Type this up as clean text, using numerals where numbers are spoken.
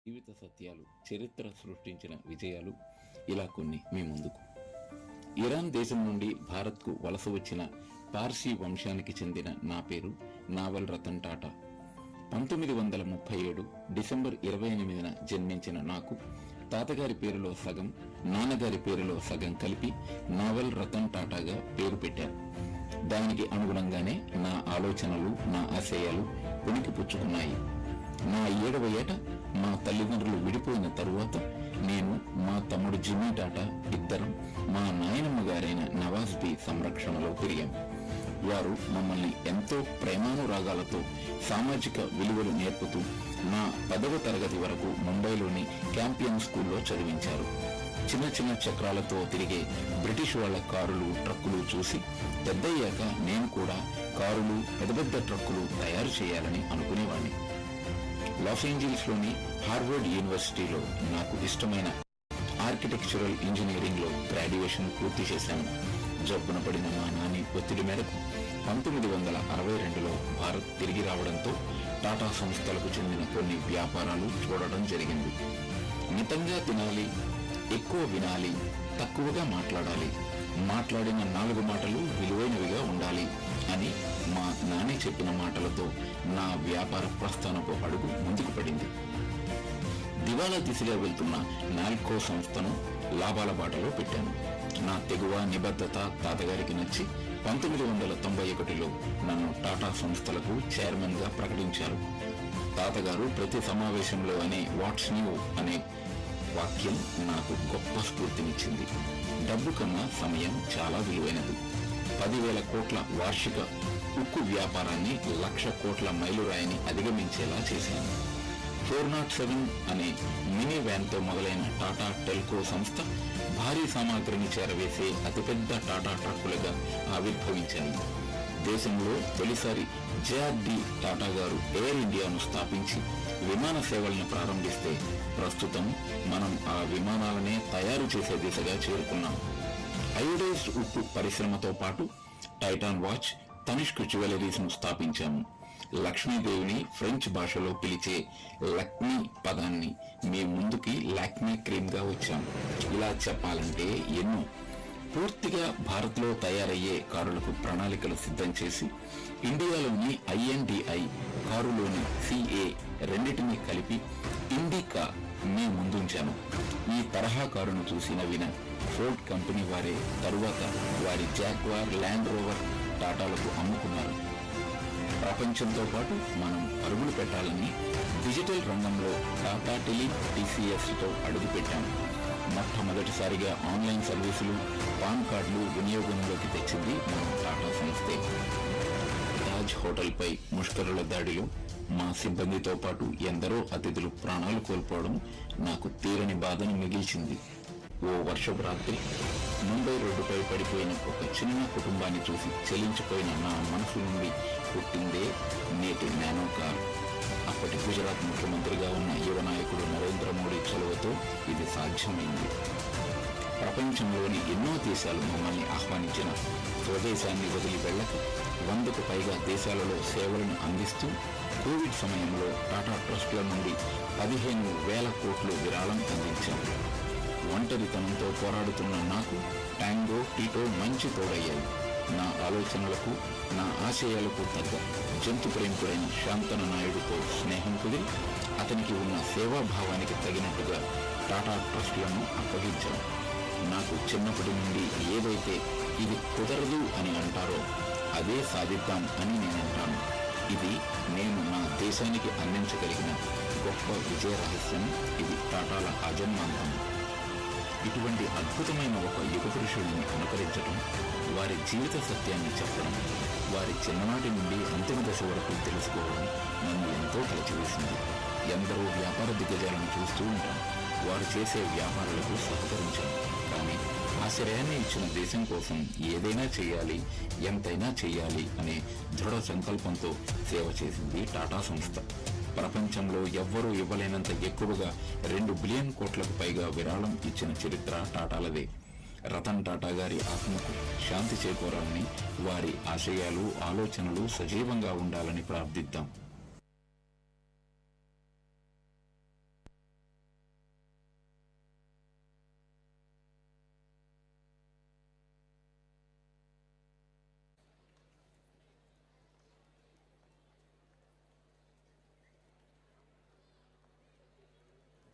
జీవిత సత్యాలు, చరిత్ర సృష్టించిన విజయాలు, ఇలా కొన్ని మీ ముందుకు. ఇరాన్ దేశం నుండి భారత్కు వలస వచ్చిన పార్సీ వంశానికి చెందిన నా పేరు నావల్ రతన్ టాటా. 1937 డిసెంబర్ 28న జన్మించిన నాకు తాతగారి పేరులో సగం, నాన్నగారి పేరులో సగం కలిపి నావల్ రతన్ టాటాగా పేరు పెట్టారు. దానికి అనుగుణంగానే నా ఆలోచనలు, నా ఆశయాలు పుణికి పుచ్చుకున్నాయి. నా 7వ ఏట మా తల్లిదండ్రులు విడిపోయిన తరువాత నేను, మా తమ్ముడు జిమ్మీ టాటా ఇద్దరం మా నాయనమ్మ గారైన నవాజ్ బీ సంరక్షణలో పెరిగాం. వారు మమ్మల్ని ఎంతో ప్రేమానురాగాలతో సామాజిక విలువలు నేర్పుతూ నా 10వ తరగతి వరకు ముంబైలోని క్యాంపియన్ స్కూల్లో చదివించారు. చిన్న చిన్న చక్రాలతో తిరిగే బ్రిటిష్ వాళ్ల కారులు, ట్రక్కులు చూసి పెద్దయ్యాక నేను కూడా కారులు, పెద్ద పెద్ద ట్రక్కులు తయారు చేయాలని అనుకునేవాణ్ణి. లాస్ ఏంజల్స్ లోని హార్వర్డ్ యూనివర్సిటీలో నాకు ఇష్టమైన ఆర్కిటెక్చరల్ ఇంజనీరింగ్ లో గ్రాడ్యుయేషన్ పూర్తి చేశాను. జబ్బున పడిన మా నాని ఒత్తిడి మేరకు 1962లో భారత్ తిరిగి రావడంతో టాటా సంస్థలకు చెందిన కొన్ని వ్యాపారాలు చూడడం జరిగింది. మితంగా తినాలి, ఎక్కువ వినాలి, తక్కువగా మాట్లాడాలి, మాట్లాడిన 4 మాటలు విలువైనవిగా ఉండాలి అని మా నాని చెప్పిన మాటలతో నా వ్యాపార ప్రస్థానపు అడుగు ముందుకు పడింది. దివాలా దిశగా వెళ్తున్న నాల్కో సంస్థను లాభాల బాటలో పెట్టాను. నా తెగువ, నిబద్ధత తాతగారికి నచ్చి 1991లో నన్ను టాటా సంస్థలకు చైర్మన్ గా ప్రకటించారు. తాతగారు ప్రతి సమావేశంలో అనే వాట్స్ న్యూ అనే వాక్యం నాకు గొప్ప స్ఫూర్తినిచ్చింది. డబ్బు కన్నా సమయం చాలా విలువైనది. 10,000 కోట్ల వార్షిక ఉక్కు వ్యాపారాన్ని 1,00,000 కోట్ల మైలురాయిని అధిగమించేలా చేశాను. 407 అనే మినీ వ్యాన్ తో మొదలైన టాటా టెల్కో సంస్థ భారీ సామాగ్రిని చేరవేసే అతిపెద్ద టాటా ట్రక్కులుగా ఆవిర్భవించాయి. దేశంలో తొలిసారి జే.ఆర్.డి. టాటా గారు ఎయిర్ ఇండియాను స్థాపించి విమాన సేవలను ప్రారంభిస్తే ప్రస్తుతం మనం ఆ విమానాలనే తయారు చేసే దిశగా చేరుకున్నాం. అయోడైజ్డ్ ఉక్కు పరిశ్రమతో పాటు టైటాన్ వాచ్, తనిష్క్ జ్యువెలరీస్ ను స్థాపించాము. లక్ష్మీదేవిని ఫ్రెంచ్ భాషలో పిలిచే లక్మీ పదాన్ని మీ ముందుకి లాక్మీ క్రీమ్ గా వచ్చాము. ఇలా చెప్పాలంటే ఎన్నో. పూర్తిగా భారత్ లో తయారయ్యే కారులకు ప్రణాళికలు సిద్ధం చేసి ఇండియాలోని INDI కారులోని CA రెండింటినీ కలిపి ఇండికా మీ ముందుంచాను. ఈ తరహా కారును చూసి నవ్విన ఫోర్డ్ కంపెనీ వారే తరువాత వారి జాగ్వార్, ల్యాండ్ రోవర్ టాటాలకు అమ్ముకున్నారు. ప్రపంచంతో పాటు మనం పరుగులు పెట్టాలని డిజిటల్ రంగంలో టాటా టెలి TCS తో అడుగుపెట్టాము. మొట్టమొదటిసారిగా ఆన్లైన్ సర్వీసులు, పాన్ కార్డులు వినియోగంలోకి తెచ్చింది మన టాటా సంస్థే. తాజ్ హోటల్ పై ముష్కరుల దాడిలో మా సిబ్బందితో పాటు ఎందరో అతిథులు ప్రాణాలు కోల్పోవడం నాకు తీరని బాధను మిగిల్చింది. ఓ వర్షపు రాత్రి ముంబై రోడ్డుపై పడిపోయిన ఒక చిన్న కుటుంబాన్ని చూసి చెలించిపోయిన నా మనసు నుండి పుట్టిందే నేటి నానో కార్. అప్పటి గుజరాత్ ముఖ్యమంత్రిగా ఉన్న యువ నాయకుడు నరేంద్ర మోడీ చొరవతో ఇది సాధ్యమైంది. ప్రపంచంలోని ఎన్నో దేశాలు మమ్మల్ని ఆహ్వానించిన స్వదేశాన్ని వదిలి వెళ్ళక 100కు పైగా దేశాలలో సేవలను అందిస్తూ కోవిడ్ సమయంలో టాటా ట్రస్ట్ల నుండి 15,000 కోట్లు విరాళం అందించాము. ఒంటరితనంతో పోరాడుతున్న నాకు టాంగో, టీటో మంచి తోడయ్యాయి. నా ఆలోచనలకు, నా ఆశయాలకు తగ్గ జంతు ప్రేమికుడైన శాంతన నాయుడుతో స్నేహం కుదిరి అతనికి ఉన్న సేవాభావానికి తగినట్టుగా టాటా ట్రస్ట్లను అప్పగించాను. నాకు చిన్నప్పటి నుండి ఏదైతే ఇది కుదరదు అని అంటారో అదే సాధిద్దాం అని నేనంటాను. ఇది నేను నా దేశానికి అందించగలిగిన గొప్ప విజయ రహస్యం. ఇది టాటాల అజన్మాంతం. ఇటువంటి అద్భుతమైన ఒక యుగ పురుషుడిని అనుకరించడం, వారి జీవిత సత్యాన్ని చెప్పడం, వారి చిన్ననాటి నుండి అంతిమ దశ వరకు తెలుసుకోవడం నన్ను ఎంతో కలిచివేసింది. ఎందరో వ్యాపార దిగ్గజాలను చూస్తూ ఉంటాం. వారు చేసే వ్యాపారాలకు సహకరించాం. కానీ ఆశ్రయాన్ని ఇచ్చిన దేశం కోసం ఏదైనా చేయాలి, ఎంతైనా చేయాలి అనే దృఢ సంకల్పంతో సేవ చేసింది టాటా సంస్థ. ప్రపంచంలో ఎవ్వరూ ఇవ్వలేనంత ఎక్కువగా 2 బిలియన్ కోట్లకు పైగా విరాళం ఇచ్చిన చరిత్ర టాటాలదే. రతన్ టాటా గారి ఆత్మకు శాంతి చేకూరాలని, వారి ఆశయాలు, ఆలోచనలు సజీవంగా ఉండాలని ప్రార్థిద్దాం.